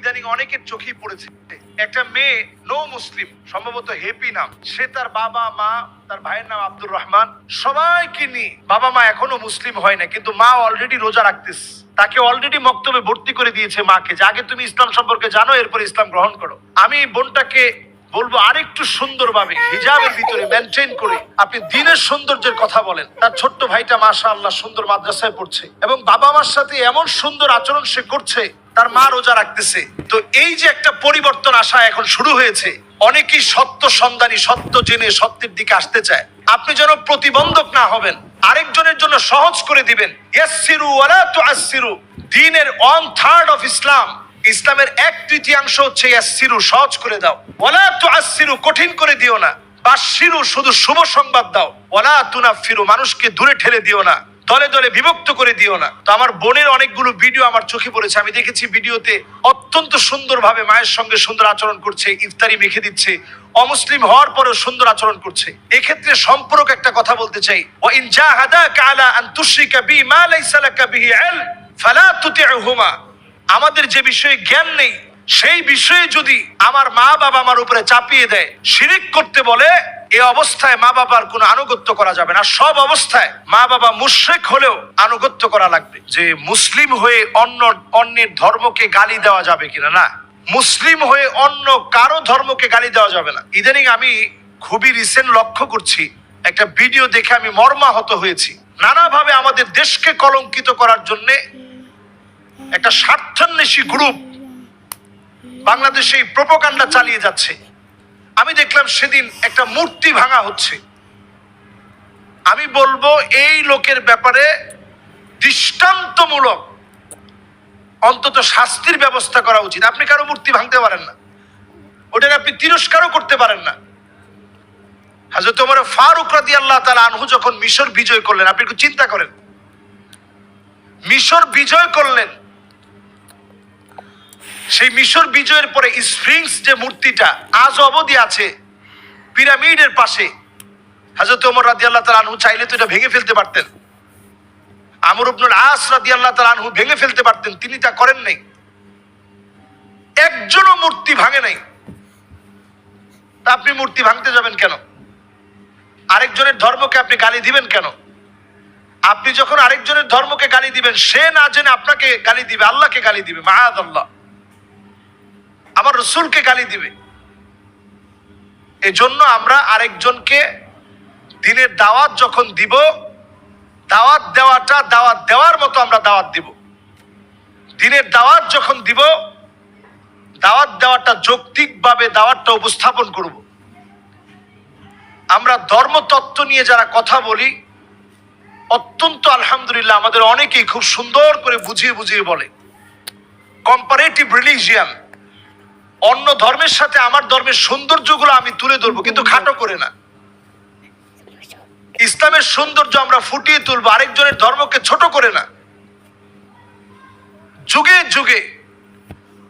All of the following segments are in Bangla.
ইদানিং অনেকের চোখেই পড়েছে। একটা মেয়ে নো মুসলিম, সম্ভবত হেপি নাম, সে তার বাবা মা, তার ভাইয়ের নাম আব্দুর রহমান, সবাইকে নিয়ে, বাবা মা এখনো মুসলিম হয় না কিন্তু মা অলরেডি রোজা রাখতেছে, তাকে অলরেডি মক্তবে ভর্তি করে দিয়েছে মাকে যে আগে তুমি ইসলাম সম্পর্কে জানো, এরপর ইসলাম গ্রহণ করো। আমি বোনটাকে বলবো আরেকটু সুন্দরভাবে হিজাবের ভিতরে মেনটেন করে আপনি দ্বীনের সৌন্দর্যের কথা বলেন। তার ছোট্ট ভাইটা মাশাআল্লাহ সুন্দর মাদ্রাসায় পড়ছে এবং বাবা মার সাথে এমন সুন্দর আচরণ সে করছে, তার মা রোজা রাখতেছে। তো এই যে একটা পরিবর্তন আসা এখন শুরু হয়েছে, অনেকেই সত্য সন্ধানী, সত্য জেনে সত্যের দিকে আসতে চায়। আপনি যেন প্রতিবন্ধক না হবেন, আরেকজনের জন্য সহজ করে দিবেন। ইয়াসসিরু ওয়ালা তুআসসিরু, দ্বীনের 1/3 অফ ইসলাম, ইসলামের 1/3 হচ্ছে ইয়াসসিরু, সহজ করে দাও। ওয়ালা তুআসসিরু, কঠিন করে দিও না। বাশশিরু, শুধু শুভ সংবাদ দাও। ওয়ালা তুনাফিরু, মানুষকে দূরে ঠেলে দিও না, দলে দলে বিভক্ত করে দিও না। তো আমার বোনের অনেকগুলো ভিডিও আমার চোখে পড়েছে, আমি দেখেছি ভিডিওতে অত্যন্ত সুন্দরভাবে মায়ের সঙ্গে সুন্দর আচরণ করছে, ইফতারি মেখে দিচ্ছে, অমুসলিম হওয়ার পরেও সুন্দর আচরণ করছে। এক্ষেত্রে সম্পর্ক একটা কথা বলতে চাই, ওয়া ইন জাহাদাকা আলা আন তুশরিকা বি মা লাইসা লাকা বিহি ইলম ফালা তুতি'হুমা, আমাদের যে বিষয়ে জ্ঞান নেই সেই বিষয়ে যদি আমার মা বাবা আমার উপরে চাপিয়ে দেয়, শিরিক করতে বলে, এ অবস্থায় মা বাবার কোনো আনুগত্য করা যাবে না। সব অবস্থায় মা বাবা মুশরিক হলেও আনুগত্য করা লাগবে। যে মুসলিম হয়ে অন্যের ধর্মকে গালি দেওয়া যাবে কিনা, না, মুসলিম হয়ে অন্য কারো ধর্মকে গালি দেওয়া যাবে না। ইদানিং আমি খুবই রিসেন্ট লক্ষ্য করছি, একটা ভিডিও দেখে আমি মর্মাহত হয়েছি। নানাভাবে আমাদের দেশকে কলঙ্কিত করার জন্য একটা স্বার্থান্বেষী গ্রুপ বাংলাদেশে এই প্রোপাগান্ডা চালিয়ে যাচ্ছে। আমি দেখলাম সেদিন একটা মূর্তি ভাঙা হচ্ছে। আমি বলবো এই লোকের ব্যাপারে দৃষ্টান্তমূলক অন্তত শাস্তির ব্যবস্থা করা উচিত। আপনি কারো মূর্তি ভাঙতে পারেন না, ওটাকে আপনি তিরস্কারও করতে পারেন না। হযরত ওমর ফারুক রাদিয়াল্লাহু তাআলা আনহু যখন মিশর বিজয় করলেন, আপনি একটু চিন্তা করেন, মিশর বিজয় করলেন, সেই মিশর বিজয়ের পরে স্ফিংস যে মূর্তিটা আজ অবধি আছে পিরামিডের পাশে, হযরত ওমর রাদিয়াল্লাহু তাআলা আনহু চাইলে তো এটা ভেঙে ফেলতে পারতেন, আমর ইবনুল আস রাদিয়াল্লাহু তাআলা আনহু ভেঙে ফেলতে পারতেন, তিনি তা করেন নাই। একজনও মূর্তি ভাঙে নাই। তা আপনি মূর্তি ভাঙতে যাবেন কেন? আরেকজনের ধর্মকে আপনি গালি দিবেন কেন? আপনি যখন আরেকজনের ধর্মকে গালি দিবেন, সে না জেনে আপনাকে গালি দিবে, আল্লাহকে গালি দিবে, মাআযাল্লাহ, আমার রাসূলকে গালি দিবে। এজন্য আমরা আরেকজনকে দ্বীনের দাওয়াত যখন দিব, দাওয়াত দেওয়াটা দাওয়াত দেওয়ার মতো আমরা দাওয়াত দিব। দ্বীনের দাওয়াত যখন দিব, দাওয়াত দেওয়াটা যৌক্তিকভাবে দাওয়াতটা উপস্থাপন করব। আমরা ধর্মতত্ত্ব নিয়ে যারা কথা বলি, অত্যন্ত আলহামদুলিল্লাহ আমাদের অনেকেই খুব সুন্দর করে বুঝিয়ে বুঝিয়ে বলে। কম্পারেটিভ রিলিজিয়ান, অন্য ধর্মের সাথে আমার ধর্মের সৌন্দর্যগুলো আমি তুলে ধরবো, কিন্তু খাটো করে না। ইসলামের সৌন্দর্য আমরা ফুটিয়ে তুলবো, আরেকজনের ধর্মকে ছোট করে না। যুগে যুগে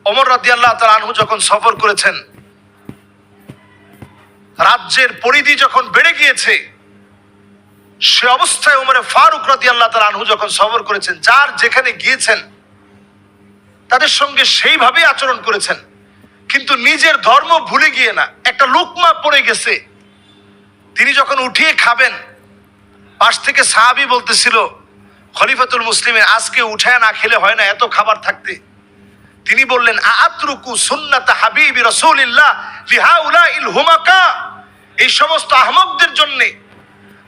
ওমর রাদিয়াল্লাহু তাআলা আনহু যখন সফর করেছেন, রাজ্যের পরিধি যখন বেড়ে গিয়েছে, সে অবস্থায় ওমর ফারুক রাদিয়াল্লাহু তাআলা আনহু যখন সফর করেছেন, যার যেখানে গিয়েছেন তাদের সঙ্গে সেইভাবেই আচরণ করেছেন, কিন্তু নিজের ধর্ম ভুলে গিয়ে না। একটা লোকমা পড়ে গেছে, তিনি যখন উঠিয়ে খাবেন, পাশ থেকে সাহাবী বলতেছিল, খলিফাতুল মুসলিমের আজকে উঠায় না খেলে হয় না, এত খাবার থাকতে। তিনি বললেন, আতরুকু সুন্নাতা হাবিবি রাসূলিল্লাহ লিহাউলাইল হুমাকা, এই সমস্ত আহমকদের জন্য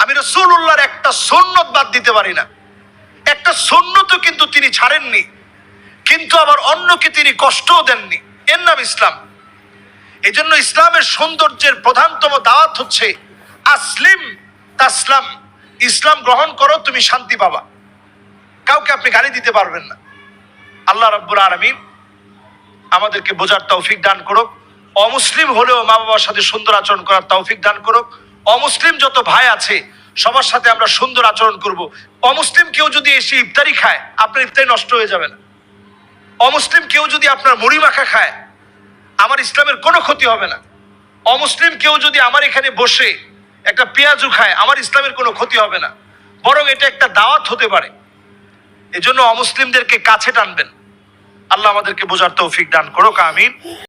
আমি রাসূলুল্লাহর একটা সুন্নত বাদ দিতে পারি না। একটা সুন্নতও কিন্তু তিনি ছাড়েননি, কিন্তু আবার অন্যকে তিনি কষ্টও দেননি। এর নাম ইসলাম। এজন্য ইসলামের সৌন্দর্যের প্রধানতম দাওয়াত হচ্ছে আসলিম তাসলাম, ইসলাম গ্রহণ করো, তুমি শান্তি পাবা। কাউকে আপনি গালি দিতে পারবেন না। আল্লাহ রাব্বুল আলামিন আমাদেরকে বোঝার তৌফিক দান করুক, অমুসলিম হলেও মা বাবার সাথে সুন্দর আচরণ করার তৌফিক দান করুক। অমুসলিম যত ভাই আছে সবার সাথে আমরা সুন্দর আচরণ করব। অমুসলিম কেউ যদি এসে ইফতারি খায়, আপনার ইফতারি নষ্ট হয়ে যাবে না। অমুসলিম কেউ যদি আপনার মুড়ি মাখা খায়, আমার ইসলামের কোনো ক্ষতি হবে না। অমুসলিম কেউ যদি আমার এখানে বসে একটা পেঁয়াজু খায়, আমার ইসলামের কোনো ক্ষতি হবে না, বরং এটা একটা দাওয়াত হতে পারে। এজন্য অমুসলিমদেরকে কাছে টানবেন, আল্লাহ আমাদেরকে বোঝার তৌফিক দান করুক, আমিন।